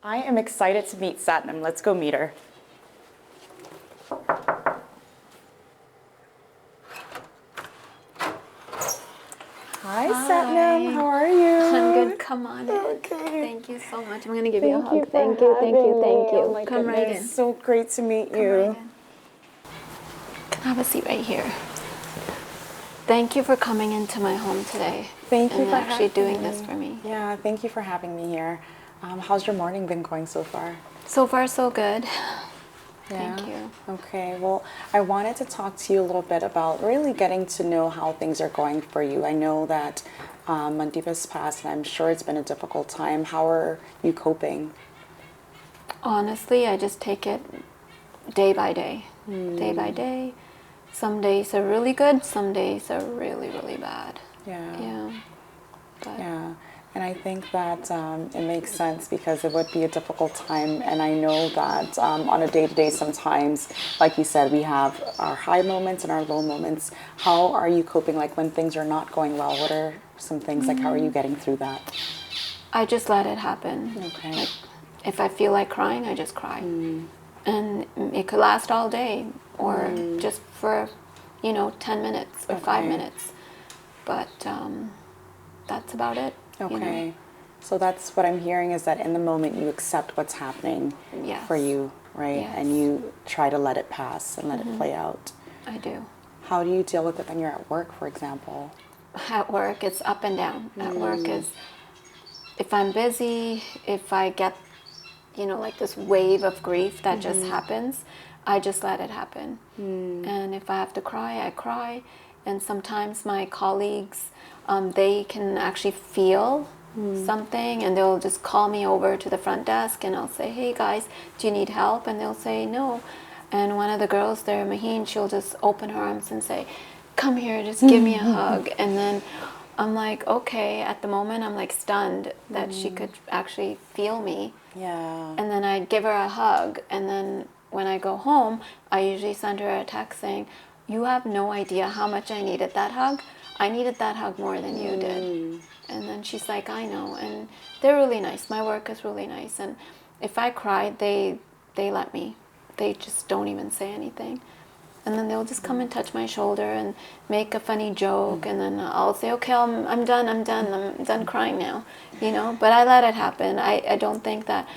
I am excited to meet Satnam. Let's go meet her. Hi, Satnam. How are you? I'm good. Come on in. Okay. Thank you so much. I'm going to give you a hug. Thank you. Oh my Come right goodness. in. So great to meet Come you. right in. Have a seat right here. Thank you for coming into my home today. Thank you and for actually having doing me. this for me. Yeah, thank you for having me here. How's your morning been going so far? So far, so good. Yeah. Thank you. Okay, well, I wanted to talk to you a little bit about really getting to know how things are going for you. I know that Mandiva's passed, and I'm sure it's been a difficult time. How are you coping? Honestly, I just take it day by day. Day by day. Some days are really good. Some days are really, really bad. Yeah. Yeah. But Yeah, and I think that it makes sense because it would be a difficult time. And I know that on a day-to-day sometimes, like you said, we have our high moments and our low moments. How are you coping, like when things are not going well? What are some things, like how are you getting through that? I just let it happen. Okay. Like, if I feel like crying, I just cry. And it could last all day or just for, 10 minutes or 5 Okay. minutes. But that's about it. Okay. So that's what I'm hearing, is that in the moment you accept what's happening Yes. for you, right? Yes. And you try to let it pass and let it play out. I do. How do you deal with it when you're at work, for example? At work, it's up and down. At work is, if I'm busy, if I get, like this wave of grief that just happens, I just let it happen. And if I have to cry, I cry. And sometimes my colleagues, they can actually feel something, and they'll just call me over to the front desk, and I'll say, hey guys, do you need help? And they'll say no. And one of the girls there, Maheen, she'll just open her arms and say, come here, just give me a hug. And then I'm like, okay. At the moment, I'm like stunned that she could actually feel me. Yeah. And then I'd give her a hug. And then when I go home, I usually send her a text saying, you have no idea how much I needed that hug. I needed that hug more than you did. And then she's like, I know. And they're really nice. My work is really nice. And if I cry, they let me. They just don't even say anything. And then they'll just come and touch my shoulder and make a funny joke. And then I'll say, okay, I'm done crying now. But I let it happen. I don't think that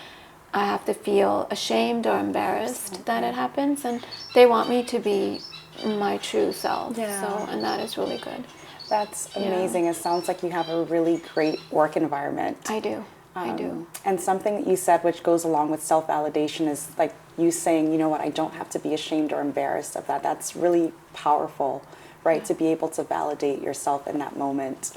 I have to feel ashamed or embarrassed that it happens. And they want me to be my true self. Yeah. So, and that is really good. That's amazing. It sounds like you have a really great work environment. I do. I do. And something that you said, which goes along with self-validation, is like you saying, you know what, I don't have to be ashamed or embarrassed of that. That's really powerful, right? To be able to validate yourself in that moment.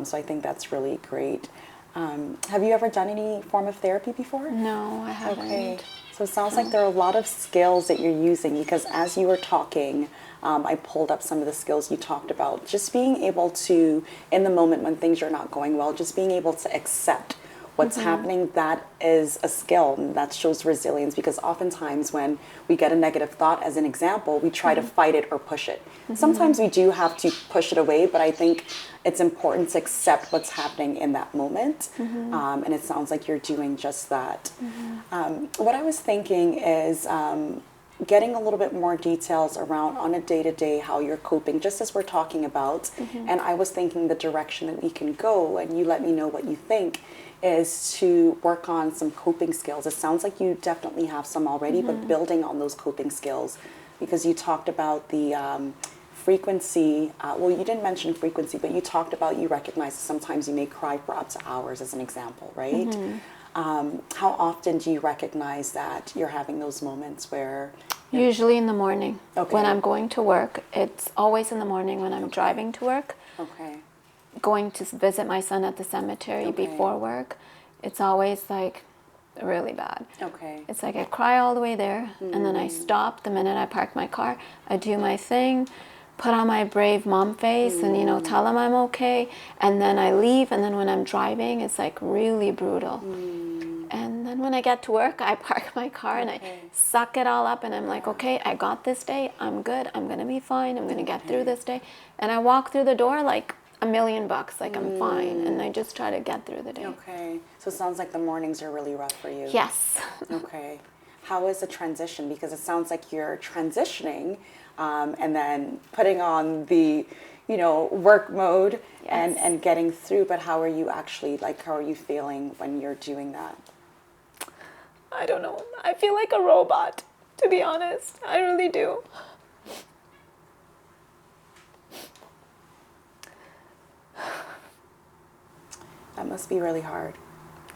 So I think that's really great. Have you ever done any form of therapy before? No, I haven't. Okay. So it sounds like there are a lot of skills that you're using, because as you were talking, I pulled up some of the skills you talked about. Just being able to, in the moment when things are not going well, just being able to accept what's happening, that is a skill, and that shows resilience, because oftentimes when we get a negative thought, as an example, we try to fight it or push it. Sometimes we do have to push it away, but I think it's important to accept what's happening in that moment, and it sounds like you're doing just that. What I was thinking is getting a little bit more details around on a day-to-day how you're coping, just as we're talking about, and I was thinking the direction that we can go, and you let me know what you think, is to work on some coping skills. It sounds like you definitely have some already, but building on those coping skills, because you talked about the frequency. Well, you didn't mention frequency, but you talked about you recognize that sometimes you may cry for up to hours, as an example, right? How often do you recognize that you're having those moments where... Usually in the morning. Okay. When I'm going to work. It's always in the morning when I'm driving to work. Okay. Going to visit my son at the cemetery before work. It's always like really bad. Okay. It's like I cry all the way there, and then I stop the minute I park my car. I do my thing, put on my brave mom face, and tell them I'm okay, and then I leave. And then when I'm driving, it's like really brutal. And then when I get to work, I park my car and I suck it all up, and I'm like, okay, I got this day. I'm good. I'm gonna be fine. I'm gonna get through this day. And I walk through the door like $1,000,000, like I'm fine, and I just try to get through the day. Okay. So it sounds like the mornings are really rough for you. Yes. Okay. How is the transition? Because it sounds like you're transitioning and then putting on the, work mode and getting through. But how are you actually, how are you feeling when you're doing that? I don't know. I feel like a robot, to be honest. I really do. That must be really hard.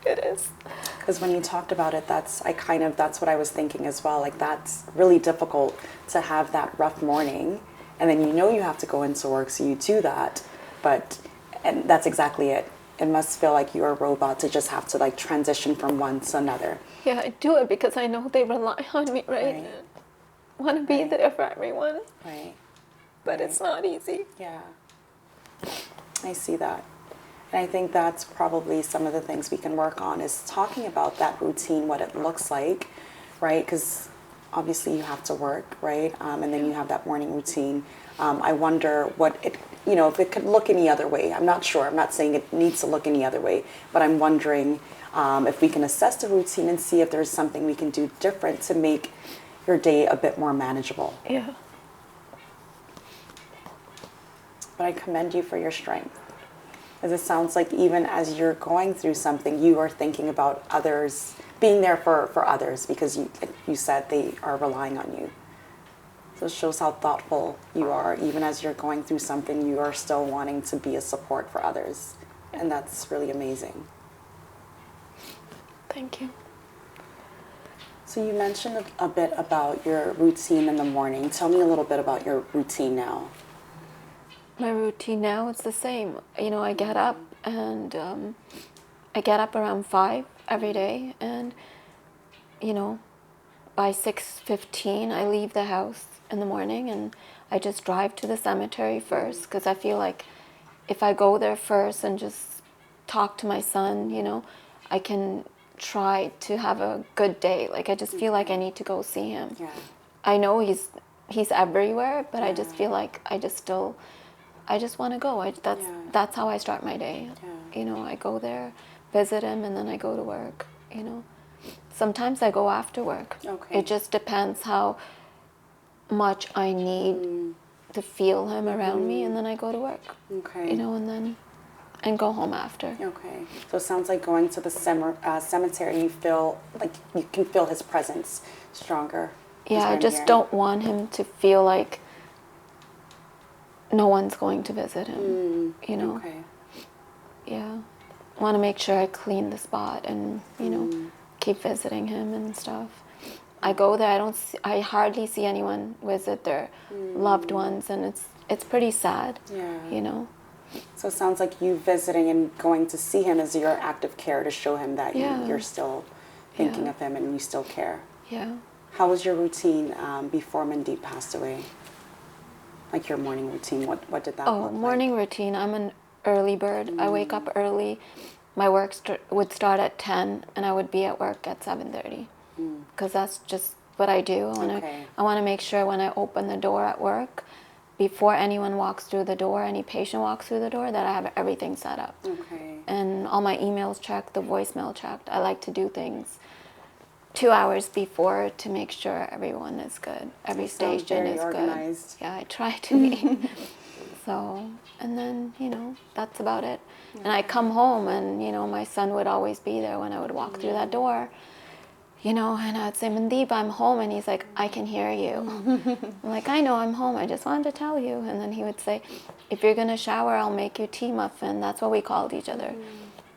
It is. Because when you talked about it, that's what I was thinking as well. Like, that's really difficult to have that rough morning, and then you have to go into work, so you do that. And that's exactly it. It must feel like you're a robot to just have to transition from one to another. Yeah, I do it because I know they rely on me, right? I want to be there for everyone. Right. But it's not easy. Yeah. I see that. And I think that's probably some of the things we can work on is talking about that routine, what it looks like, right? Because obviously you have to work, right? And then you have that morning routine. I wonder what it, if it could look any other way. I'm not sure. I'm not saying it needs to look any other way, but I'm wondering if we can assess the routine and see if there's something we can do different to make your day a bit more manageable. Yeah. But I commend you for your strength. Because it sounds like even as you're going through something, you are thinking about others, being there for others, because you said they are relying on you. So it shows how thoughtful you are. Even as you're going through something, you are still wanting to be a support for others. And that's really amazing. Thank you. So you mentioned a bit about your routine in the morning. Tell me a little bit about your routine now. My routine now, it's the same. I get up and I get up around 5 every day, and by 6:15 I leave the house in the morning, and I just drive to the cemetery first, because I feel like if I go there first and just talk to my son, I can try to have a good day. Like, I just feel like I need to go see him. Yeah. I know he's everywhere, but I just feel like I just want to go. That's how I start my day. Yeah. I go there, visit him, and then I go to work. Sometimes I go after work. Okay. It just depends how much I need to feel him around me, and then I go to work. Okay. And go home after. Okay. So it sounds like going to the cemetery, you feel like you can feel his presence stronger. Yeah, I just don't want him to feel like no one's going to visit him, Okay. Yeah. I want to make sure I clean the spot and, keep visiting him and stuff. I go there, I hardly see anyone visit their loved ones, and it's pretty sad, Yeah. So it sounds like you visiting and going to see him is your act of care to show him that you're still thinking of him and you still care. Yeah. How was your routine before Mandeep passed away? Like your morning routine, what did that look like? Morning routine, I'm an early bird. I wake up early. My work would start at 10, and I would be at work at 7:30. Because that's just what I do. I want to make sure when I open the door at work, before anyone walks through the door, any patient walks through the door, that I have everything set up. Okay. And all my emails checked, the voicemail checked. I like to do things 2 hours before to make sure everyone is good. Every station is organized. good. Yeah, I try to be. So, and then, that's about it. And I come home and, my son would always be there when I would walk through that door. And I'd say, Mandeep, I'm home. And he's like, I can hear you. I'm like, I know I'm home. I just wanted to tell you. And then he would say, if you're going to shower, I'll make you tea muffin. That's what we called each other.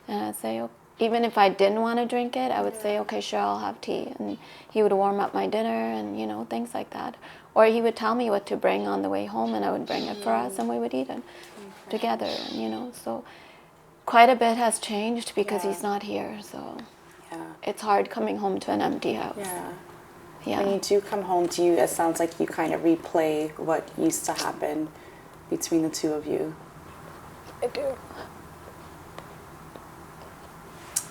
And I'd say, even if I didn't want to drink it, I would say, okay, sure, I'll have tea. And he would warm up my dinner and, things like that. Or he would tell me what to bring on the way home, and I would bring it for us, and we would eat it together. And, so quite a bit has changed because he's not here. So it's hard coming home to an empty house. Yeah. When you do come home, it sounds like you kind of replay what used to happen between the two of you. I do.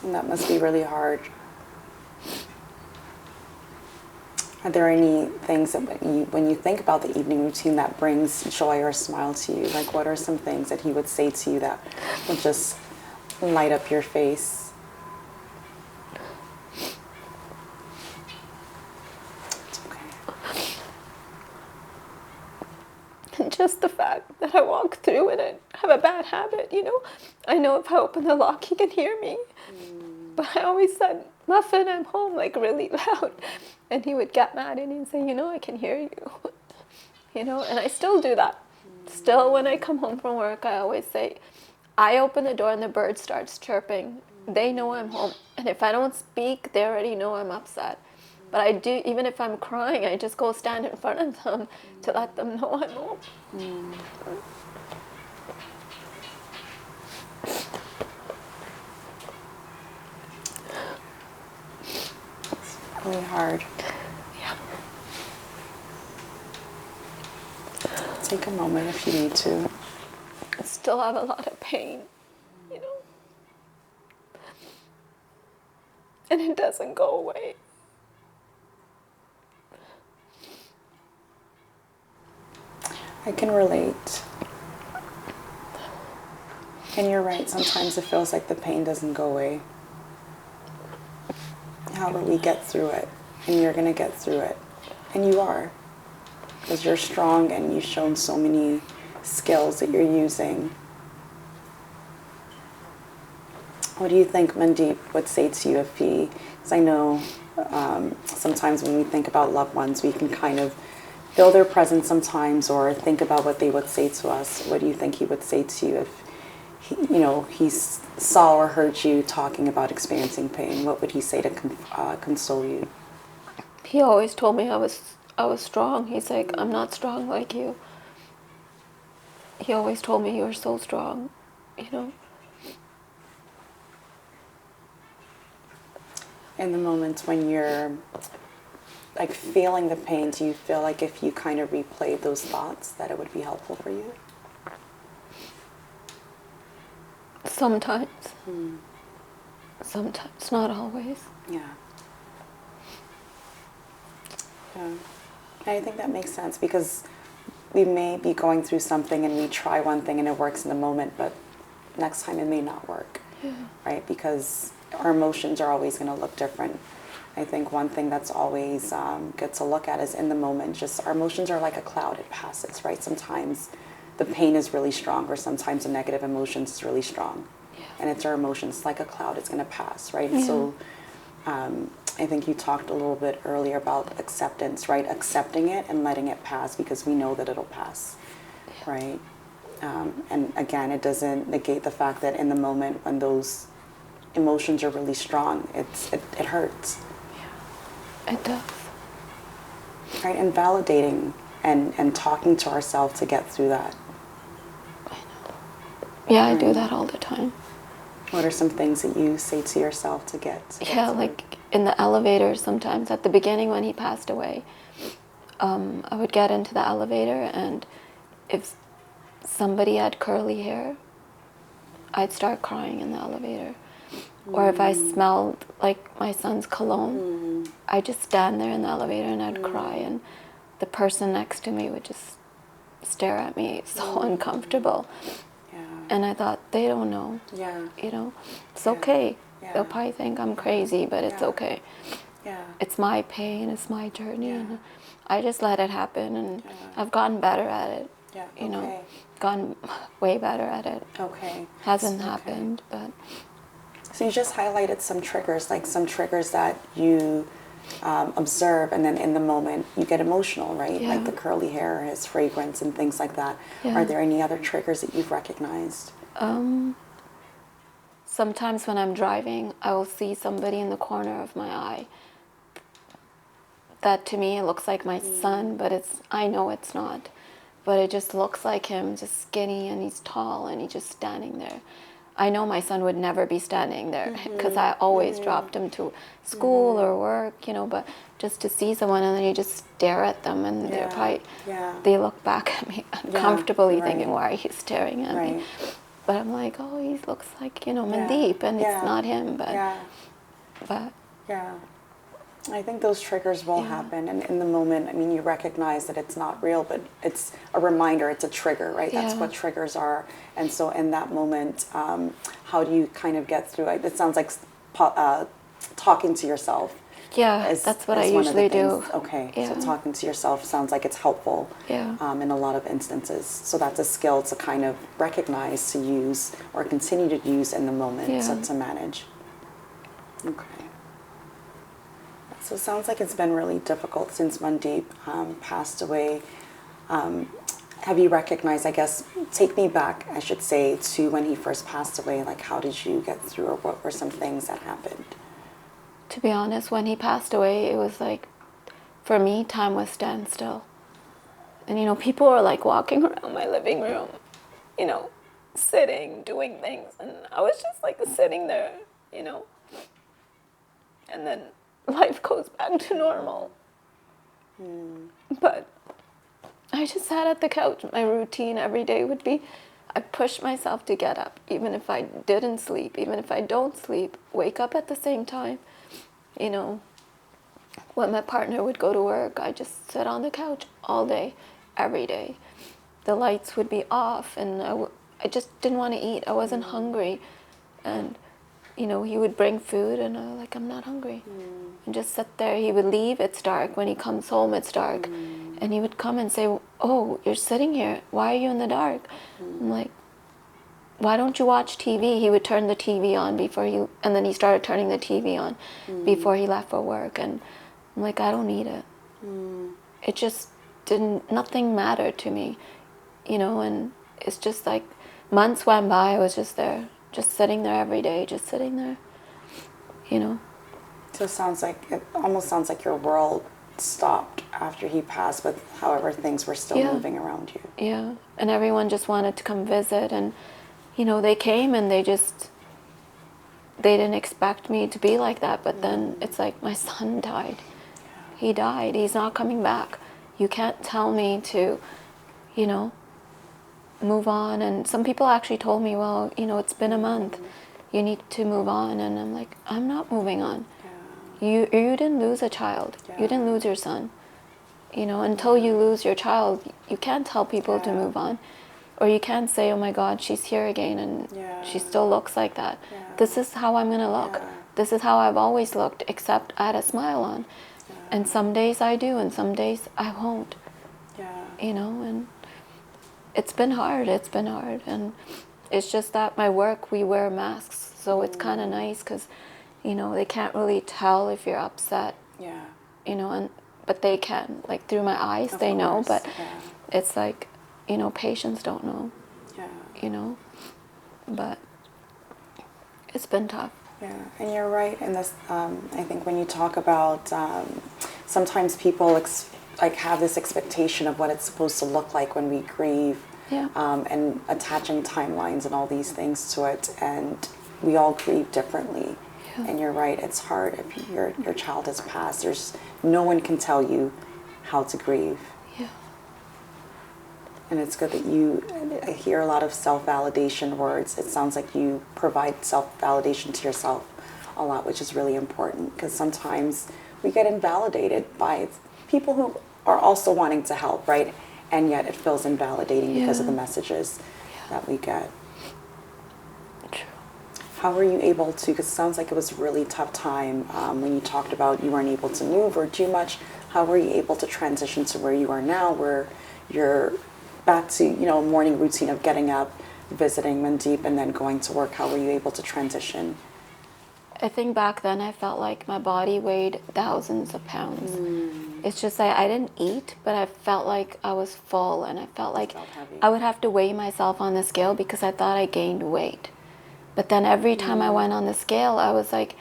And that must be really hard. Are there any things that when you think about the evening routine that brings joy or smile to you? Like, what are some things that he would say to you that would just light up your face? It's okay. And just the fact that I walk through and I have a bad habit, you know. I know if I open the lock, he can hear me. But I always said, Muffin, I'm home, like really loud. And he would get mad and he'd say, you know, I can hear you. You know, and I still do that. Still, when I come home from work, I always say, I open the door and the bird starts chirping. They know I'm home. And if I don't speak, they already know I'm upset. But I do, even if I'm crying, I just go stand in front of them to let them know I'm home. It's really hard. Yeah. Take a moment if you need to. I still have a lot of pain, you know. And it doesn't go away. I can relate. And you're right, sometimes it feels like the pain doesn't go away. However, we get through it, and you're going to get through it. And you are, because you're strong and you've shown so many skills that you're using. What do you think Mandeep would say to you if he, because I know sometimes when we think about loved ones, we can kind of feel their presence sometimes or think about what they would say to us. What do you think he would say to you if he saw or heard you talking about experiencing pain? What would he say to console you? He always told me I was strong. He's like, I'm not strong like you. He always told me you were so strong, you know. In the moments when you're like feeling the pain, do you feel like if you kind of replayed those thoughts that it would be helpful for you? Sometimes. Sometimes, not always. Yeah. Yeah. I think that makes sense because we may be going through something and we try one thing and it works in the moment, but next time it may not work, right? Because our emotions are always going to look different. I think one thing that's always good to look at is in the moment, just our emotions are like a cloud, it passes, right? Sometimes the pain is really strong or sometimes the negative emotions is really strong. Yeah. And it's our emotions, like a cloud, it's going to pass, right? Yeah. So I think you talked a little bit earlier about acceptance, right? Accepting it and letting it pass because we know that it'll pass, right? And again, it doesn't negate the fact that in the moment when those emotions are really strong, it hurts. Yeah, it does. Right, and validating and talking to ourselves to get through that. I know. Yeah, I do that all the time. What are some things that you say to yourself to get Yeah, through? like in the elevator sometimes. At the beginning when he passed away, I would get into the elevator and if somebody had curly hair, I'd start crying in the elevator. Or if I smelled like my son's cologne, I'd just stand there in the elevator and I'd cry and the person next to me would just stare at me. It's so uncomfortable. Yeah. And I thought, they don't know. Yeah. You know, it's okay. Yeah. They'll probably think I'm crazy, but it's okay. Yeah. It's my pain, it's my journey. Yeah. And I just let it happen and I've gotten better at it. Yeah. You know, gotten way better at it. Okay. Hasn't happened, but... So you just highlighted some triggers, like some triggers that you observe and then in the moment you get emotional, right? Yeah. Like the curly hair, his fragrance and things like that. Yeah. Are there any other triggers that you've recognized? Sometimes when I'm driving, I will see somebody in the corner of my eye. That to me, it looks like my son, but I know it's not. But it just looks like him, just skinny, and he's tall, and he's just standing there. I know my son would never be standing there because I always dropped him to school or work, you know, but just to see someone and then you just stare at them and they're probably, they look back at me uncomfortably thinking, why are you staring at me? But I'm like, oh, he looks like, you know, Mandeep, and it's not him, but... Yeah. I think those triggers will happen, and in the moment, I mean, you recognize that it's not real, but it's a reminder, it's a trigger, right? That's what triggers are. And so in that moment, how do you kind of get through it? It sounds like talking to yourself. Yeah, that's what I usually do. Okay, so talking to yourself sounds like it's helpful in a lot of instances. So that's a skill to kind of recognize, to use, or continue to use in the moment to manage. Okay. So it sounds like it's been really difficult since Mandeep passed away. Have you recognized, I guess, take me back, I should say, to when he first passed away, like how did you get through, or what were some things that happened? To be honest, when he passed away, it was like, for me, time was standstill. And, you know, people were like walking around my living room, you know, sitting, doing things. And I was just like sitting there, you know. And then life goes back to normal. But I just sat at the couch. My routine every day would be, I push myself to get up, even if I didn't sleep, even if I don't sleep, wake up at the same time. You know, when my partner would go to work, I just sit on the couch all day, every day. The lights would be off, and I just didn't want to eat. I wasn't hungry. And, you know, he would bring food, and I was like, I'm not hungry. And just sit there. He would leave, it's dark. When he comes home, it's dark. And he would come and say, oh, you're sitting here. Why are you in the dark? I'm like, why don't you watch TV? He would turn the TV on and then he started turning the TV on before he left for work. And I'm like, I don't need it. It just nothing mattered to me, you know, and it's just like months went by, I was just there, just sitting there every day, just sitting there, you know. So it almost sounds like your world stopped after he passed, but however things were still moving around you. Yeah, and everyone just wanted to come visit, and you know, they came and they didn't expect me to be like that, but then it's like, my son died. He died. He's not coming back. You can't tell me to, you know, move on. And some people actually told me, well, you know, it's been a month. You need to move on. And I'm like, I'm not moving on. You didn't lose a child. You didn't lose your son. You know, until you lose your child, you can't tell people to move on. Or you can't say, oh my God, she's here again and she still looks like that. This is how I'm going to look. This is how I've always looked, except I had a smile on. And some days I do, and some days I won't. You know, and it's been hard. And it's just that my work, we wear masks. So it's kind of nice because, you know, they can't really tell if you're upset. You know, but they can. Like through my eyes, they know. But it's like, you know, patients don't know, you know, but it's been tough. Yeah, and you're right in this, I think when you talk about, sometimes people have this expectation of what it's supposed to look like when we grieve, and attaching timelines and all these things to it, and we all grieve differently. And you're right, it's hard if your child has passed. There's no one can tell you how to grieve. And it's good that I hear a lot of self-validation words. It sounds like you provide self-validation to yourself a lot, which is really important, because sometimes we get invalidated by people who are also wanting to help, right? And yet it feels invalidating because of the messages that we get. True. How were you able to, because it sounds like it was a really tough time when you talked about you weren't able to move or do much. How were you able to transition to where you are now, where you're back to, you know, a morning routine of getting up, visiting Mandeep, and then going to work? How were you able to transition? I think back then I felt like my body weighed thousands of pounds. It's just like I didn't eat, but I felt like I was full, and I felt like I would have to weigh myself on the scale because I thought I gained weight. But then every time I went on the scale, I was like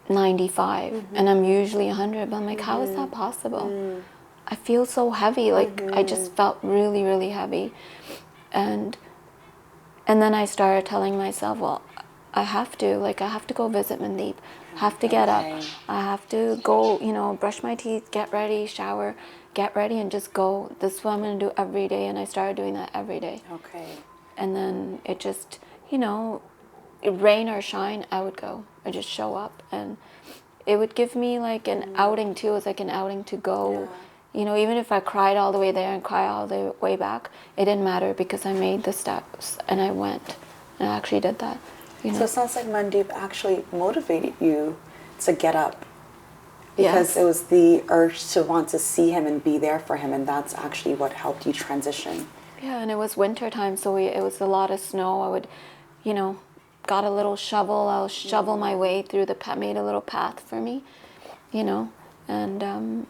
95, and I'm usually 100, but I'm like, how is that possible? I feel so heavy, like I just felt really, really heavy. And then I started telling myself, well, I have to go visit Mandeep. I have to get up. I have to go, you know, brush my teeth, get ready, shower, get ready, and just go. This is what I'm going to do every day. And I started doing that every day. And then it just, you know, rain or shine, I would go. I just show up. And it would give me like an outing too. It's like an outing to go. You know, even if I cried all the way there and cried all the way back, it didn't matter because I made the steps and I went and I actually did that. You know? So it sounds like Mandeep actually motivated you to get up because it was the urge to want to see him and be there for him, and that's actually what helped you transition. Yeah, and it was winter time, so it was a lot of snow. I would, you know, got a little shovel. I'll shovel my way through made a little path for me, you know, and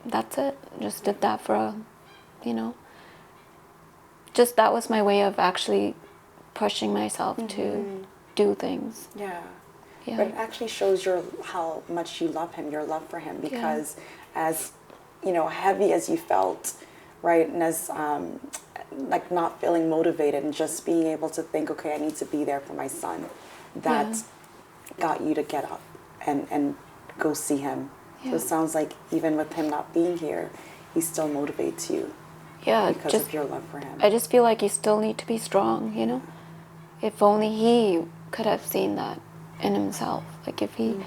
that's it. Just did that for you know, just that was my way of actually pushing myself to do things. Yeah. Yeah. But it actually shows how much you love him, your love for him, because as, you know, heavy as you felt, right, and as like not feeling motivated and just being able to think, okay, I need to be there for my son, that got you to get up and go see him. So it sounds like even with him not being here, he still motivates you. Yeah, Because of your love for him. I just feel like you still need to be strong, you know? If only he could have seen that in himself. Like if he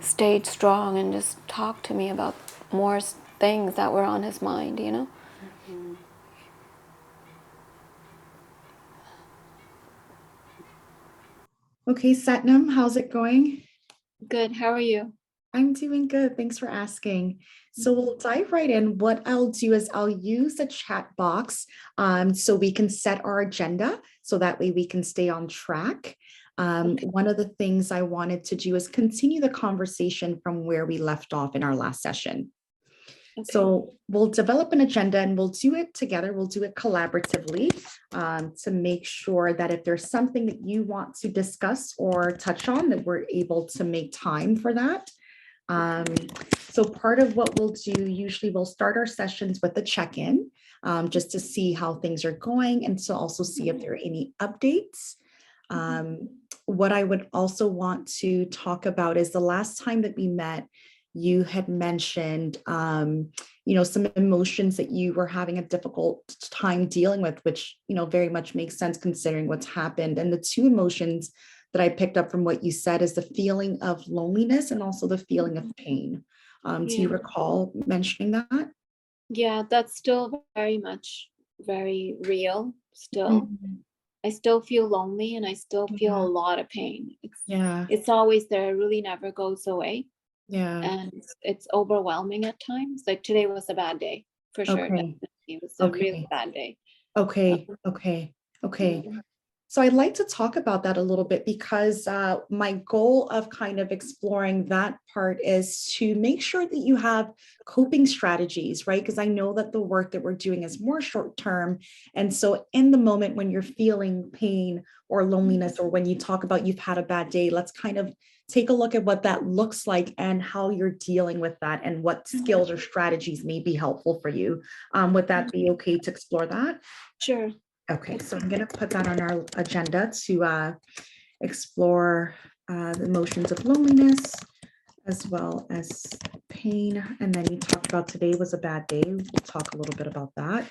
stayed strong and just talked to me about more things that were on his mind, you know? Okay, Satnam, how's it going? Good. How are you? I'm doing good. Thanks for asking. So we'll dive right in. What I'll do is I'll use the chat box so we can set our agenda so that way we can stay on track. One of the things I wanted to do is continue the conversation from where we left off in our last session. Okay. So we'll develop an agenda and we'll do it together. We'll do it collaboratively to make sure that if there's something that you want to discuss or touch on, that we're able to make time for that. So part of what we'll do, usually we'll start our sessions with a check-in just to see how things are going and to also see if there are any updates. What I would also want to talk about is the last time that we met, you had mentioned, you know, some emotions that you were having a difficult time dealing with, which, you know, very much makes sense considering what's happened. And the two emotions that I picked up from what you said is the feeling of loneliness and also the feeling of pain. Do you recall mentioning that? Yeah, that's still very real still. Mm-hmm. I still feel lonely and I still feel a lot of pain. It's always there. It really never goes away. Yeah. And it's overwhelming at times. Like today was a bad day for sure. Okay. It was a really bad day. Okay. Yeah. So I'd like to talk about that a little bit because my goal of kind of exploring that part is to make sure that you have coping strategies, right? Because I know that the work that we're doing is more short term. And so in the moment when you're feeling pain or loneliness, or when you talk about you've had a bad day, let's kind of take a look at what that looks like and how you're dealing with that and what skills or strategies may be helpful for you. Would that be okay to explore that? Sure. Okay, so I'm going to put that on our agenda to explore the emotions of loneliness as well as pain. And then you talked about today was a bad day. We'll talk a little bit about that.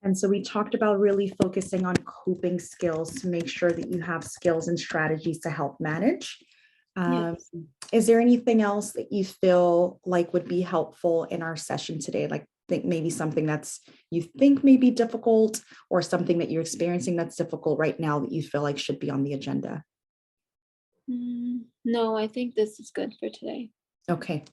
And so we talked about really focusing on coping skills to make sure that you have skills and strategies to help manage. Is there anything else that you feel like would be helpful in our session today? Like think maybe something that's you think may be difficult or something that you're experiencing that's difficult right now that you feel like should be on the agenda? No, I think this is good for today. Okay.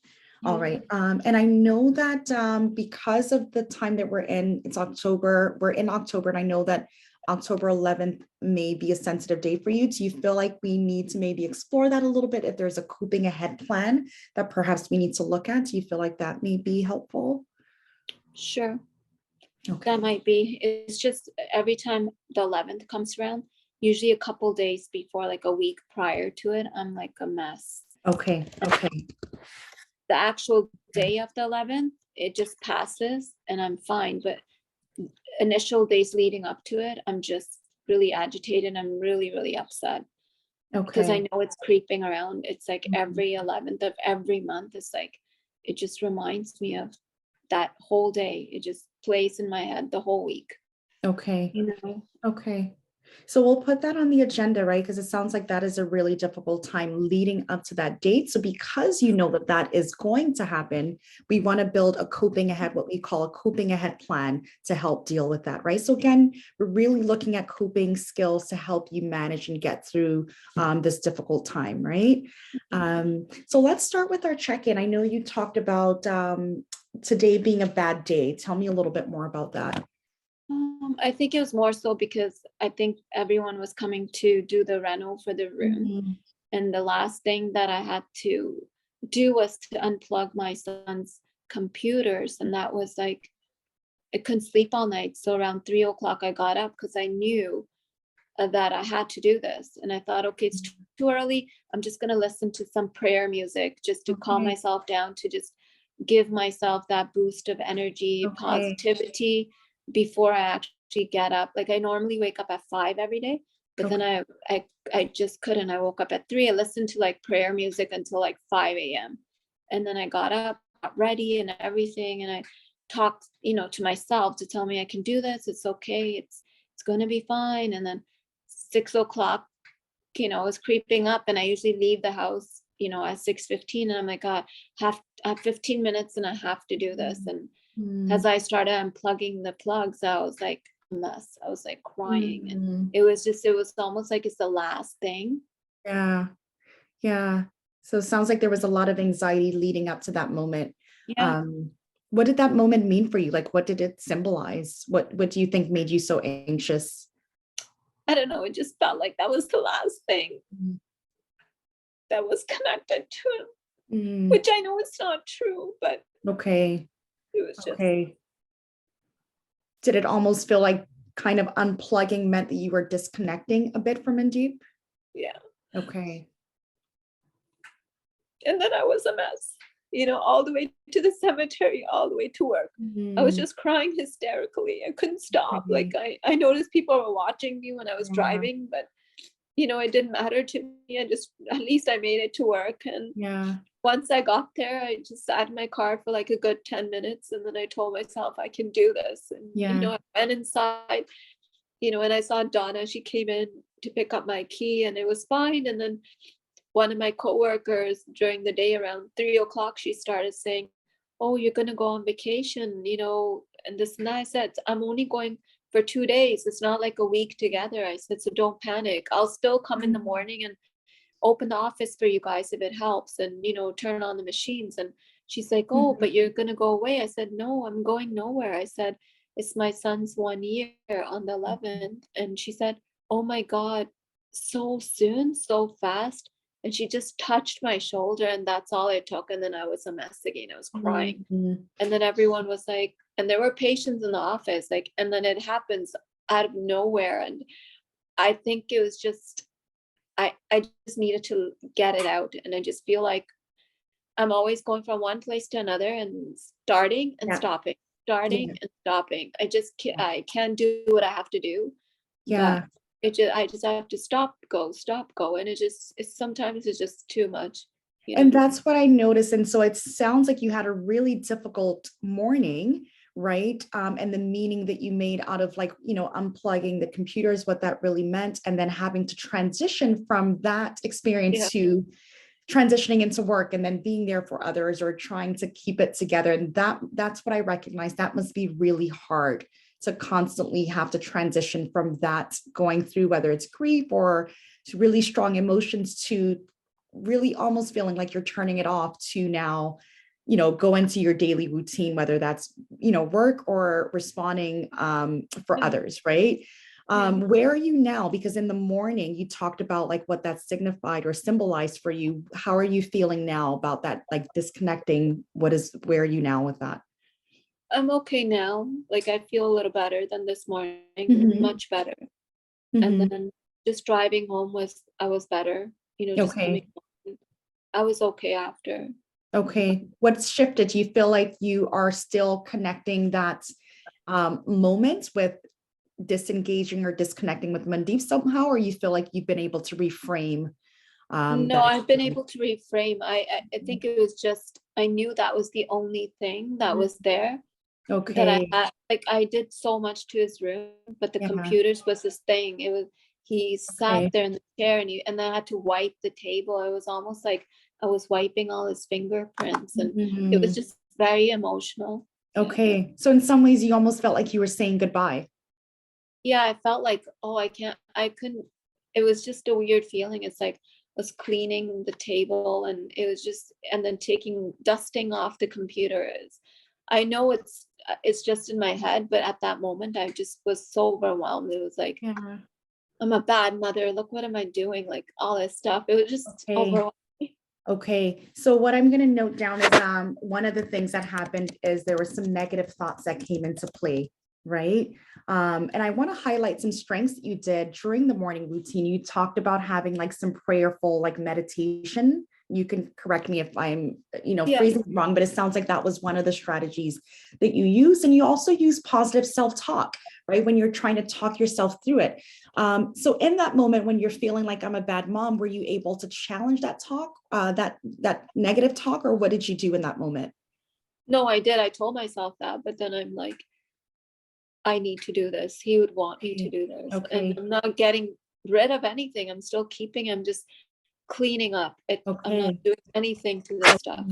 All right. And I know that because of the time that we're in, it's October, we're in October, and I know that October 11th may be a sensitive day for you. Do you feel like we need to maybe explore that a little bit? If there's a coping ahead plan that perhaps we need to look at, do you feel like that may be helpful? Sure. Okay. That might be. It's just every time the 11th comes around, usually a couple days before, like a week prior to it, I'm like a mess. Okay. The actual day of the 11th, it just passes and I'm fine. But initial days leading up to it, I'm just really agitated. I'm really, really upset. Because I know it's creeping around. It's like every 11th of every month. It's like, it just reminds me of that whole day. It just plays in my head the whole week. Okay. You know? Okay. So we'll put that on the agenda, right? Because it sounds like that is a really difficult time leading up to that date. So because you know that that is going to happen, we want to build a coping ahead, what we call a coping ahead plan to help deal with that, right? So again, we're really looking at coping skills to help you manage and get through this difficult time, right? So let's start with our check-in. I know you talked about today being a bad day. Tell me a little bit more about that. I think it was more so because I think everyone was coming to do the reno for the room. Mhm. And the last thing that I had to do was to unplug my son's computers. And that was like, I couldn't sleep all night. So around 3 o'clock, I got up because I knew that I had to do this. And I thought, okay, it's too early. I'm just going to listen to some prayer music just to calm Okay. myself down, to just give myself that boost of energy, Okay. positivity before I actually get up. Like I normally wake up at 5 every day, but then Okay. I just couldn't. I woke up at 3. I listened to like prayer music until like 5 a.m. And then I got up, got ready and everything. And I talked, to myself to tell me I can do this. It's okay. It's going to be fine. And then 6 o'clock, was creeping up, and I usually leave the house, at 6:15, and I'm like, God, I have 15 minutes and I have to do this. And as Mm, I started unplugging the plugs, I was like a mess. I was like crying, and mm. it was almost like it's the last thing. Yeah. Yeah. So it sounds like there was a lot of anxiety leading up to that moment. Yeah, Um, what did that moment mean for you? Like, what did it symbolize? What do you think made you so anxious? I don't know. It just felt like that was the last thing Mm, that was connected to it, mm, which I know it's not true, but okay. it was just, Okay. Did it almost feel like kind of unplugging meant that you were disconnecting a bit from Indeed? yeah. Okay. And then I was a mess, all the way to the cemetery, all the way to work. I was Mm, just crying hysterically. I couldn't stop. Like okay. I noticed people were watching me when I was Yeah. driving, but it didn't matter to me. I just, at least I made it to work. And Yeah. once I got there, I just sat in my car for like a good 10 minutes. And then I told myself I can do this. And, Yeah. I went inside, and I saw Donna. She came in to pick up my key and it was fine. And then one of my coworkers during the day around 3 o'clock, she started saying, "Oh, you're gonna go on vacation, and this and that." I said, "I'm only going for 2 days. It's not like a week together." I said, "So don't panic. I'll still come in the Mm, morning and open the office for you guys if it helps, and turn on the machines." And she's like, "Oh, mhm. but you're gonna go away." I said, "No, I'm going nowhere." I said, "It's my son's 1 year on the 11th." And she said, "Oh my God, so soon, so fast." And she just touched my shoulder, and that's all it took. And then I was a mess again. I was crying. Mhm. And then everyone was like, and there were patients in the office, like, and then it happens out of nowhere. And I think it was just, I just needed to get it out. And I just feel like I'm always going from one place to another and starting and Yeah. stopping, starting Yeah. and stopping. I can't do what I have to do, but Yeah. I just have to stop, go. And it's sometimes it's just too much, you And know? that's what I noticed. And so it sounds like you had a really difficult morning, right? And the meaning that you made out of like, unplugging the computers, what that really meant, and then having to transition from that Yeah. experience to transitioning into work and then being there for others or trying to keep it together. And that's what I recognize. That must be really hard to constantly have to transition from that, going through whether it's grief or really strong emotions, to really almost feeling like you're turning it off to now, go into your daily routine, whether that's, work or responding for Yeah. others, right? Yeah. Where are you now? Because in the morning you talked about like what that signified or symbolized for you. How are you feeling now about that, like disconnecting? Where are you now with that? I'm okay now. Like I feel a little better than this morning, Hmm. much better. And Hmm. then just driving home I was better, just coming Okay. home. I was okay after. Okay. What's shifted? Do you feel like you are still connecting that moment with disengaging or disconnecting with Mandeep somehow, or you feel like you've been able to reframe No, that I've been experience? able to reframe. I think it was just I knew that was the only thing that was there. that I Okay. had. Like I did so much to his room, but the Yeah. computers was his thing. It was he sat Okay. there in the chair and then I had to wipe the table. It was almost like I was wiping all his fingerprints, and it was Mhm. just very emotional. Yeah. Okay. So in some ways you almost felt like you were saying goodbye. Yeah, I felt like, oh, I couldn't, it was just a weird feeling. It's like I was cleaning the table and it was just, and then dusting off the computer is, I know it's just in my head, but at that moment, I just was so overwhelmed. It was like, Yeah. I'm a bad mother. Look, what am I doing? Like all this stuff. It was just Okay. overwhelming. Okay, so what I'm going to note down is one of the things that happened is there were some negative thoughts that came into play, right? And I want to highlight some strengths that you did during the morning routine. You talked about having like some prayerful, like meditation. You can correct me if I'm, Yeah. phrasing it wrong, but it sounds like that was one of the strategies that you used. And you also use positive self-talk, right? When you're trying to talk yourself through it. So in that moment when you're feeling like I'm a bad mom, were you able to challenge that talk, that negative talk, or what did you do in that moment? No, I did. I told myself that, but then I'm like, I need to do this. He would want me to Okay. do this. And Okay. I'm not getting rid of anything. I'm still keeping him, just cleaning up. I'm not Okay. doing anything to this stuff.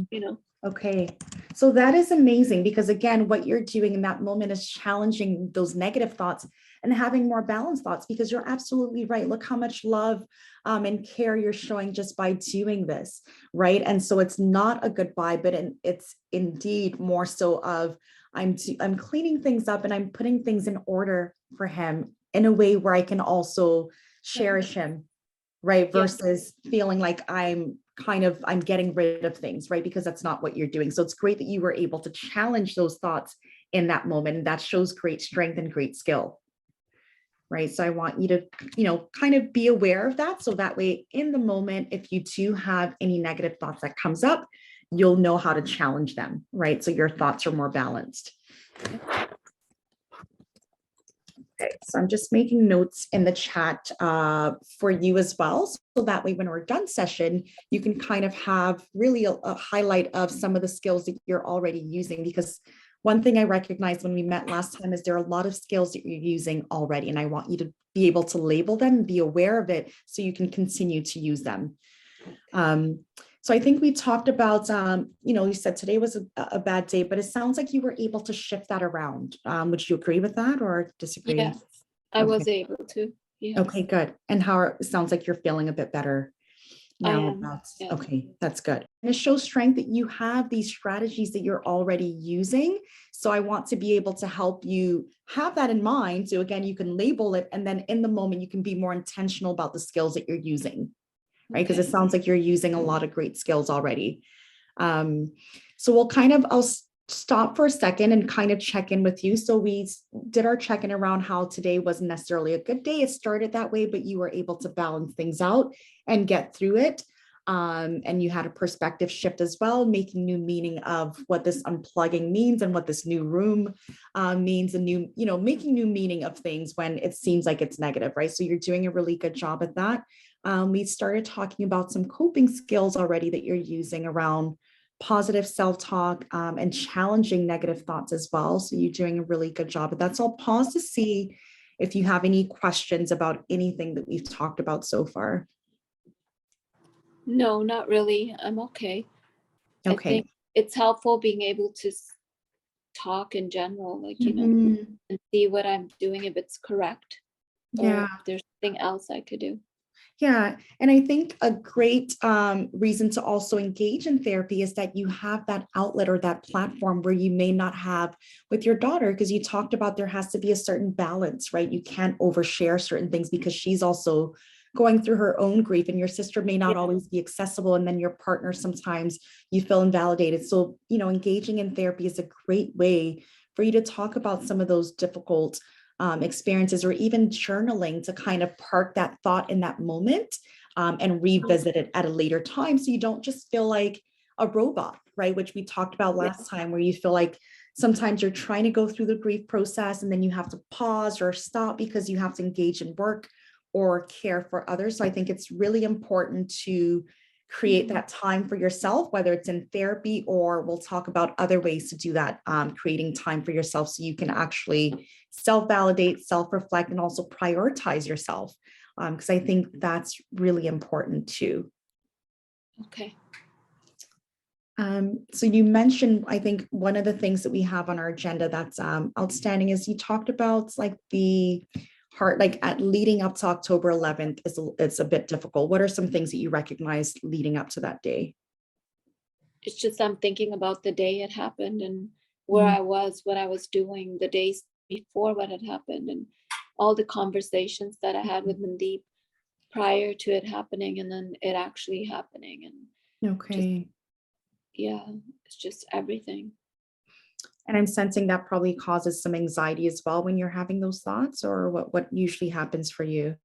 Okay. So that is amazing because again, what you're doing in that moment is challenging those negative thoughts and having more balanced thoughts because you're absolutely right. Look how much love and care you're showing just by doing this, right? And so it's not a goodbye, but it's indeed more so of I'm cleaning things up and I'm putting things in order for him in a way where I can also Yeah. cherish him, right? Yeah. Versus feeling like I'm getting rid of things, right? Because that's not what you're doing. So it's great that you were able to challenge those thoughts in that moment. And that shows great strength and great skill, right? So I want you to, kind of be aware of that. So that way in the moment, if you do have any negative thoughts that comes up, you'll know how to challenge them, right? So your thoughts are more balanced. Okay, so I'm just making notes in the chat for you as well. So that way, when we're done session, you can kind of have really a highlight of some of the skills that you're already using. Because one thing I recognized when we met last time is there are a lot of skills that you're using already. And I want you to be able to label them, be aware of it so you can continue to use them. So I think we talked about, you said today was a bad day, but it sounds like you were able to shift that around. Would you agree with that or disagree? Yes, I Okay. was able to. Okay, Yes, good. And it sounds like you're feeling a bit better I now am. about, Yes. okay, that's good. And it shows strength that you have these strategies that you're already using. So I want to be able to help you have that in mind. So again, you can label it and then in the moment you can be more intentional about the skills that you're using, right? Because it Okay. sounds like you're using a lot of great skills already. So I'll stop for a second and kind of check in with you. So we did our check in around how today wasn't necessarily a good day. It started that way, but you were able to balance things out and get through it. And you had a perspective shift as well, making new meaning of what this unplugging means and what this new room means, and making new meaning of things when it seems like it's negative, right? So you're doing a really good job at that. We started talking about some coping skills already that you're using around positive self-talk and challenging negative thoughts as well. So you're doing a really good job. But that's all. Pause to see if you have any questions about anything that we've talked about so far. No, not really. I'm okay. I Okay. think it's helpful being able to talk in general, like, Mhm. and see what I'm doing, if it's correct or if Yeah. there's something else I could do. Yeah. And I think a great reason to also engage in therapy is that you have that outlet or that platform where you may not have with your daughter, because you talked about there has to be a certain balance, right? You can't overshare certain things because she's also going through her own grief and your sister may not Yeah. always be accessible. And then your partner, sometimes you feel invalidated. So, engaging in therapy is a great way for you to talk about some of those difficult experiences, or even journaling to kind of park that thought in that moment and revisit it at a later time. So you don't just feel like a robot, right? Which we talked about Yeah. last time, where you feel like sometimes you're trying to go through the grief process and then you have to pause or stop because you have to engage in work or care for others. So I think it's really important to create that time for yourself, whether it's in therapy, or we'll talk about other ways to do that, creating time for yourself so you can actually self-validate, self-reflect, and also prioritize yourself. Because I think that's really important too. Okay. So you mentioned, I think one of the things that we have on our agenda that's outstanding is you talked about like the heart, like at leading up to October 11th it's a bit difficult. What are some things that you recognize leading up to that day? It's just I'm thinking about the day it happened and where I was, what I was doing the days before what had happened, and all the conversations that I had with Mandeep prior to it happening and then it actually happening. And Okay. yeah, it's just everything. And I'm sensing that probably causes some anxiety as well when you're having those thoughts, or what usually happens for you?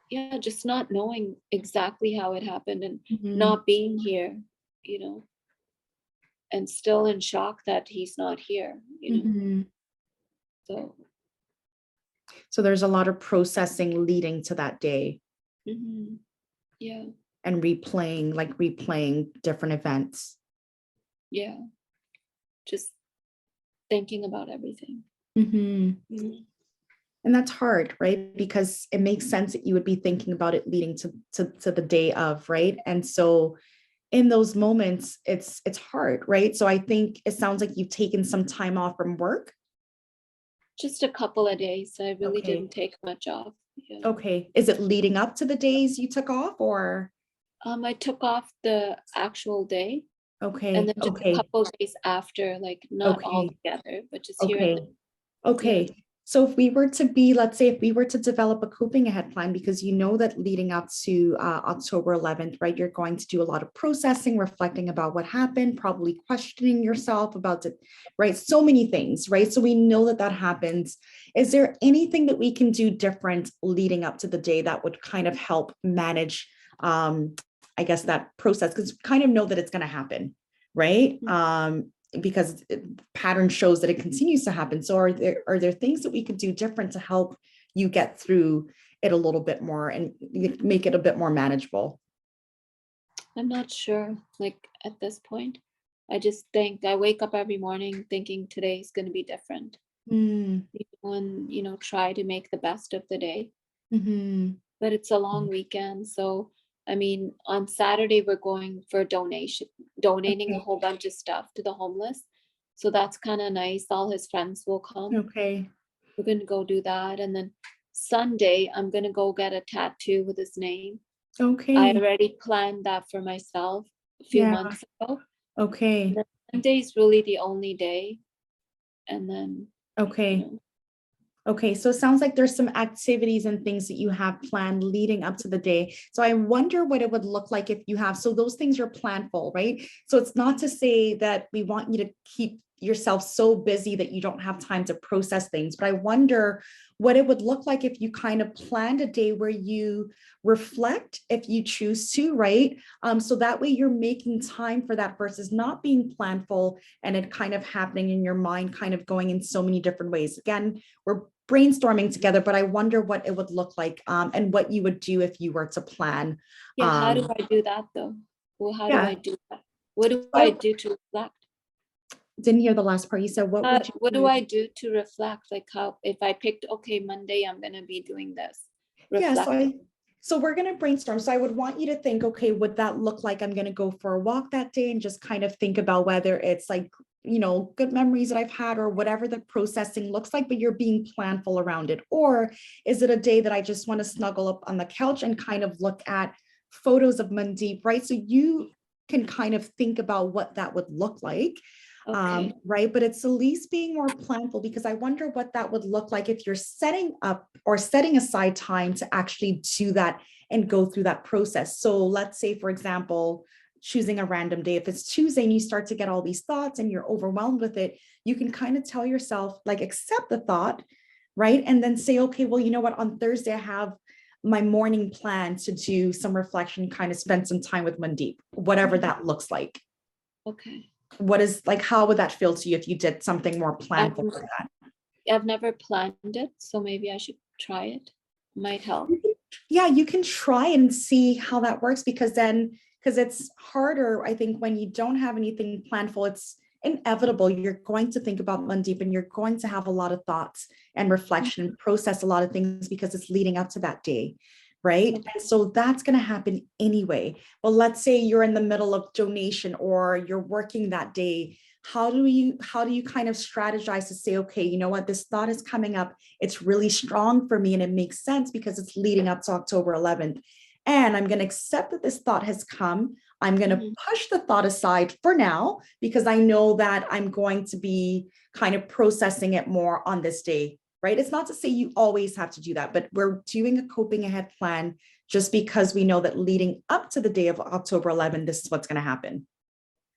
Yeah, just not knowing exactly how it happened and Mhm. not being here, you know, and still in shock that he's not here, you know. Mhm. So So there's a lot of processing leading to that day yeah, and replaying different events. yeah, just thinking about everything. Mhm. Mhm. And that's hard, right? Because it makes sense that you would be thinking about it leading to the day of, right? And so in those moments, it's hard, right? So I think it sounds like you've taken some time off from work. Just a couple of days. I really Okay. didn't take much off. Yeah. Okay. Is it leading up to the days you took off, or? I took off the actual day and Okay. then just a Okay. couple of days after, like not all Okay. together, but just here and Okay. there. Yeah. Okay. So if we were to be, let's say, if we were to develop a coping ahead plan, because you know that leading up to October 11th, right, you're going to do a lot of processing, reflecting about what happened, probably questioning yourself about it, right? So many things, right? So we know that that happens. Is there anything that we can do different leading up to the day that would kind of help manage, I guess, that process? Because kind of know that it's going to happen, right? Because pattern shows that it continues to happen. So are there things that we could do different to help you get through it a little bit more and make it a bit more manageable? I'm not sure, like at this point. I just think I wake up every morning thinking today's going to be different. Mm, And, try to make the best of the day. mm-hmm. But it's a long weekend. So, I mean, on Saturday, we're going for donating a Okay. whole bunch of stuff to the homeless. So that's kind of nice. All his friends will come. Okay. We're going to go do that. And then Sunday, I'm going to go get a tattoo with his name. I Okay. already planned that for myself a few Yeah. months ago. And Okay. then Sunday is really the only day. And then, you Okay. know, Okay, so it sounds like there's some activities and things that you have planned leading up to the day. So I wonder what it would look like if you have, so those things are planful, right? So it's not to say that we want you to keep yourself so busy that you don't have time to process things, but I wonder what it would look like if you kind of planned a day where you reflect if you choose to, right? So that way you're making time for that versus not being planful and it kind of happening in your mind, kind of going in so many different ways. Again, we're brainstorming together, but I wonder what it would look like and what you would do if you were to plan. yeah, how do I do that though? Well, how do Yeah, I do that? What do I I do to reflect? didn't hear the last part. You said, what would you What do do? I do to reflect? Like how, if I picked, okay, Monday, I'm going to be doing this, Yeah, reflect. so we're going to brainstorm. So I would want you to think, okay, would that look like I'm going to go for a walk that day and just kind of think about whether it's like, good memories that I've had or whatever the processing looks like, but you're being planful around it. Or is it a day that I just want to snuggle up on the couch and kind of look at photos of Mandeep, right? So you can kind of think about what that would look like. Okay. Right. But it's at least being more planful because I wonder what that would look like if you're setting up or setting aside time to actually do that and go through that process. So let's say, for example, choosing a random day. If it's Tuesday and you start to get all these thoughts and you're overwhelmed with it, you can kind of tell yourself, like, accept the thought, right? And then say, okay, well, you know what, on Thursday, I have my morning plan to do some reflection, kind of spend some time with Mandeep, whatever that looks like. Okay. How would that feel to you if you did something more I've, planful like that? I've never planned it, so maybe I should try it. Might help. Yeah, you can try and see how that works, because it's harder, I think, when you don't have anything planned for. It's inevitable. You're going to think about Mandeep, and you're going to have a lot of thoughts and reflection and process a lot of things because it's leading up to that day. Right. Okay. And so that's going to happen anyway. Well, let's say you're in the middle of donation or you're working that day. How do you kind of strategize to say, okay, you know what, this thought is coming up, it's really strong for me and it makes sense because it's leading up to October 11th. And I'm going to accept that this thought has come. I'm going to Mhm. push the thought aside for now because I know that I'm going to be kind of processing it more on this day, right? It's not to say you always have to do that, but we're doing a coping ahead plan just because we know that leading up to the day of October 11th, this is what's going to happen.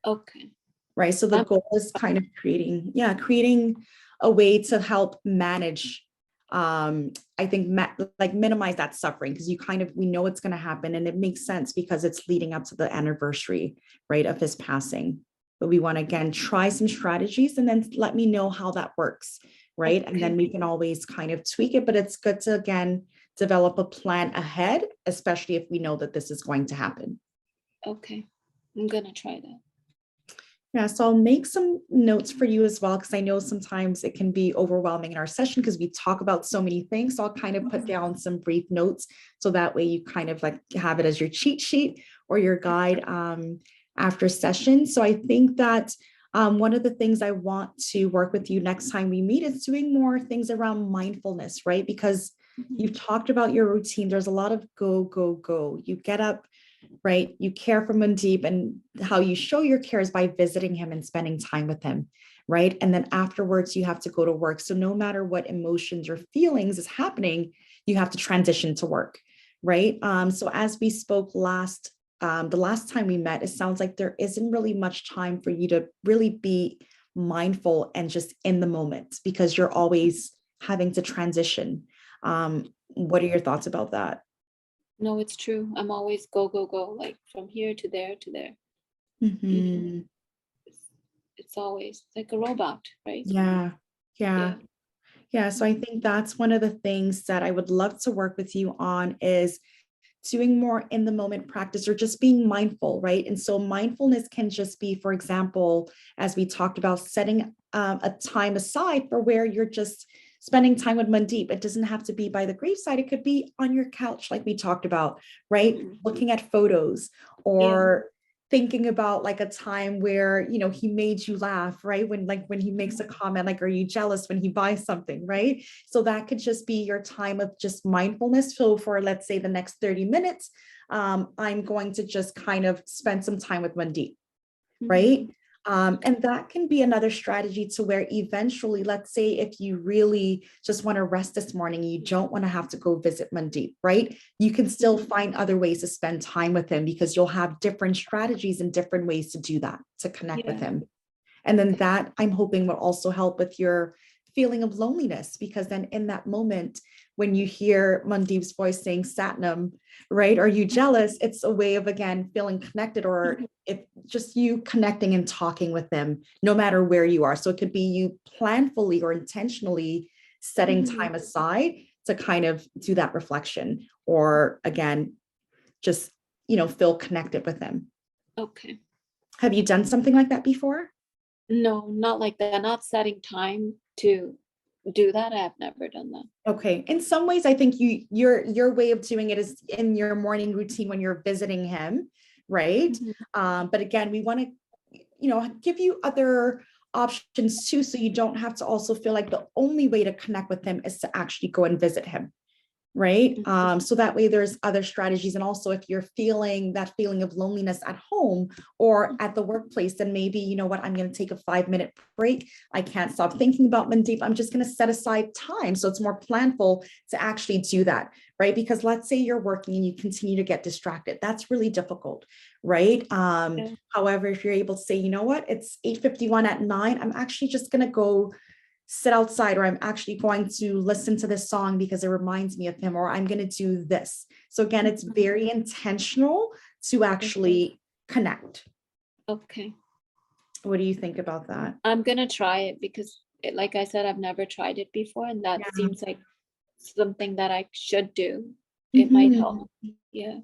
Okay. Right. So the Um, goal is kind of creating a way to help manage, I think, like minimize that suffering, because we know it's going to happen, and it makes sense because it's leading up to the anniversary, right, of his passing. But we want to, again, try some strategies and then let me know how that works. Right. And then okay. we can always kind of tweak it, but it's good to, again, develop a plan ahead, especially if we know that this is going to happen. Okay. I'm gonna try that. Yeah, so I'll make some notes for you as well, because I know sometimes it can be overwhelming in our session because we talk about so many things. So I'll kind of put down some brief notes so that way you kind of like have it as your cheat sheet or your guide after session. So I think that one of the things I want to work with you next time we meet is doing more things around mindfulness, right? Because you've talked about your routine. There's a lot of go, go, go. You get up, right? You care for Mandeep, and how you show your care is by visiting him and spending time with him, right? And then afterwards, you have to go to work. So no matter what emotions or feelings is happening, you have to transition to work, right? So as we spoke the last time we met, it sounds like there isn't really much time for you to really be mindful and just in the moment because you're always having to transition. What are your thoughts about that? No, it's true. I'm always go, go, go, like from here to there to there. Mhm. Mhm. It's, it's always like a robot, right? Yeah, yeah, Yeah. yeah. So I Mhm. think that's one of the things that I would love to work with you on is doing more in the moment practice or just being mindful, right? And so mindfulness can just be, for example, as we talked about, setting a time aside for where you're just spending time with Mandeep. It doesn't have to be by the graveside. It could be on your couch, like we talked about, right? Mhm. Looking at photos Yeah. or thinking about like a time where he made you laugh, right? When he makes a comment like, are you jealous when he buys something, right? So that could just be your time of just mindfulness. So for, let's say, the next 30 minutes, I'm going to just kind of spend some time with Mandeep, Mhm. right? And that can be another strategy to where eventually, let's say if you really just want to rest this morning, you don't want to have to go visit Mandeep, right? You can still Mhm. find other ways to spend time with him because you'll have different strategies and different ways to do that, to connect with Yeah. him. And then Okay. that, I'm hoping, will also help with your feeling of loneliness, because then in that moment, when you hear Mandeep's voice saying Satnam, right? Are you jealous? It's a way of, again, feeling connected, or Mhm. if just you connecting and talking with them, no matter where you are. So it could be you planfully or intentionally setting Mhm. time aside to kind of do that reflection, or again, just, feel connected with them. Okay. Have you done something like that before? No, not like that. Not setting time to do that. I've never done that. Okay. In some ways, I think your way of doing it is in your morning routine when you're visiting him, right? Mhm. But again, we want to, give you other options too, so you don't have to also feel like the only way to connect with him is to actually go and visit him, right? Mhm. So that way there's other strategies. And also if you're feeling that feeling of loneliness at home or at the workplace, then maybe, you know what, I'm going to take a 5-minute break. I can't stop thinking about Mandeep. I'm just going to set aside time. So it's more planful to actually do that, right? Because let's say you're working and you continue to get distracted. That's really difficult, right? Yeah. However, if you're able to say, you know what, it's 8:51 at 9, I'm actually just going to go sit outside, or I'm actually going to listen to this song because it reminds me of him, or I'm going to do this. So again, it's Mhm. very intentional to Okay. actually connect. Okay. What do you think about that? I'm gonna try it because, like I said, I've never tried it before, and that Yeah. seems like something that I should do. it might Mhm. help. Yeah. Okay.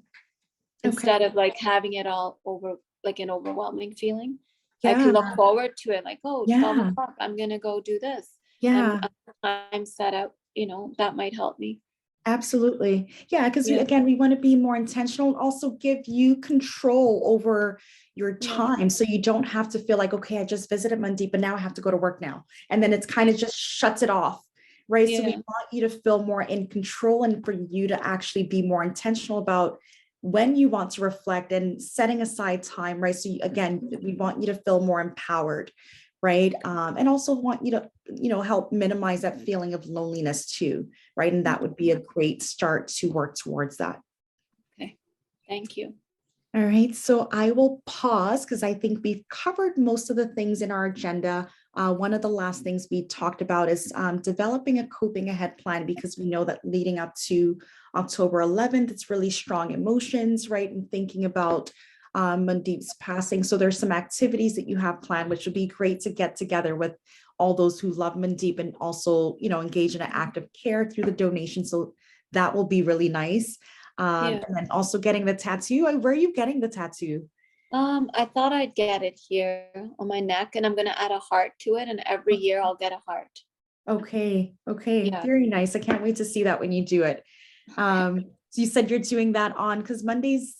Instead of like having it all over, like an overwhelming feeling. I Yeah. can look forward to it like, oh, 12 Yeah. o'clock, I'm gonna go do this. Yeah. I'm set out, that might help me. Absolutely. Yeah, because Yeah. again, we want to be more intentional and also give you control over your Yeah. time. So you don't have to feel like, okay, I just visited Mandeep, but now I have to go to work now. And then it's kind of just shuts it off. Right. So we Yeah. want you to feel more in control and for you to actually be more intentional about when you want to reflect and setting aside time. Right. So again, we want you to feel more empowered. Right. And also want you to, help minimize that feeling of loneliness too. Right. And that would be a great start to work towards that. Okay. Thank you. All right. So I will pause because I think we've covered most of the things in our agenda. One of the last things we talked about is developing a coping ahead plan because we know that leading up to October 11th, it's really strong emotions, right? And thinking about Mandeep's passing. So there's some activities that you have planned, which would be great to get together with all those who love Mandeep and also, engage in an act of care through the donation. So that will be really nice. Yeah. And then also getting the tattoo. Where are you getting the tattoo? I thought I'd get it here on my neck, and I'm gonna add a heart to it, and every year I'll get a heart. Okay. Okay. Yeah. Very nice. I can't wait to see that when you do it. So you said you're doing that on because Mondays,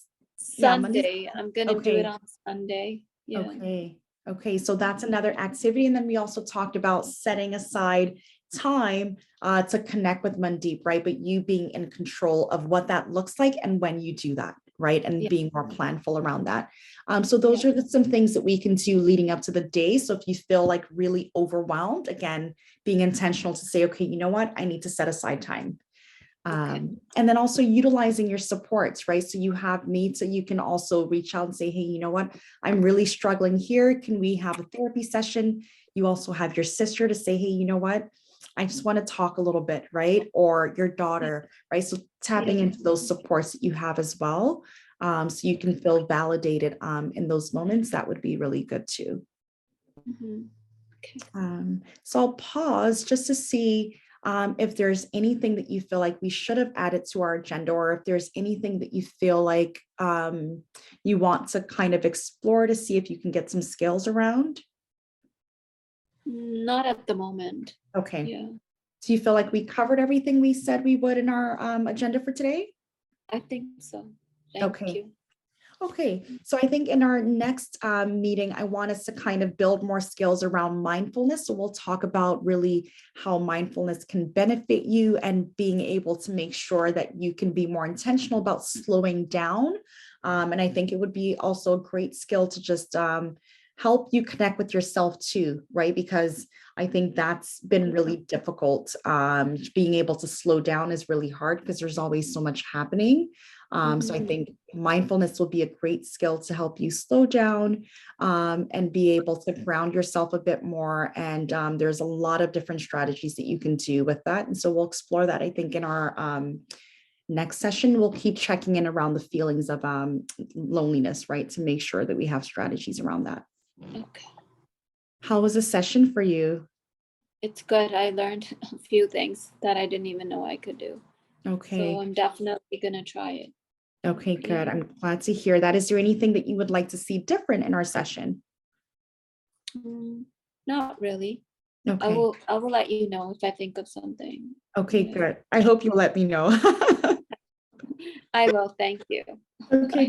yeah, Mondays. Sunday. I'm gonna do it Okay. on Sunday. Yeah. Okay. Okay. So that's another activity. And then we also talked about setting aside time to connect with Mandeep, right? But you being in control of what that looks like and when you do that, right? And Yeah. being more planful around that. So those Yeah. are some things that we can do leading up to the day. So if you feel like really overwhelmed, again, being intentional to say, okay, you know what? I need to set aside time. Okay. And then also utilizing your supports, right? So you have me, so you can also reach out and say, hey, you know what? I'm really struggling here. Can we have a therapy session? You also have your sister to say, hey, you know what? I just want to talk a little bit, right? Or your daughter, right? So tapping Yeah. into those supports that you have as well. So you can feel validated in those moments. That would be really good too. Mhm. Okay. So I'll pause just to see if there's anything that you feel like we should have added to our agenda, or if there's anything that you feel like you want to kind of explore to see if you can get some skills around. Not at the moment. Okay. Yeah. Do you feel like we covered everything we said we would in our agenda for today? I think so. Thank Okay. you. Okay, so I think in our next meeting, I want us to kind of build more skills around mindfulness. So we'll talk about really how mindfulness can benefit you and being able to make sure that you can be more intentional about slowing down. And I think it would be also a great skill to just help you connect with yourself too, right? Because I think that's been really difficult. Being able to slow down is really hard because there's always so much happening. So I Mhm. think mindfulness will be a great skill to help you slow down and be able to ground yourself a bit more. And there's a lot of different strategies that you can do with that. And so we'll explore that, I think, in our next session. We'll keep checking in around the feelings of loneliness, right? To make sure that we have strategies around that. Okay. How was the session for you? It's good. I learned a few things that I didn't even know I could do. Okay. So I'm definitely gonna try it. Okay, good. Yeah. I'm glad to hear that. Is there anything that you would like to see different in our session? Not really. I Okay. will I will let you know if I think of something. Okay, Yeah. good. I hope you let me know. I will. Thank you. Okay.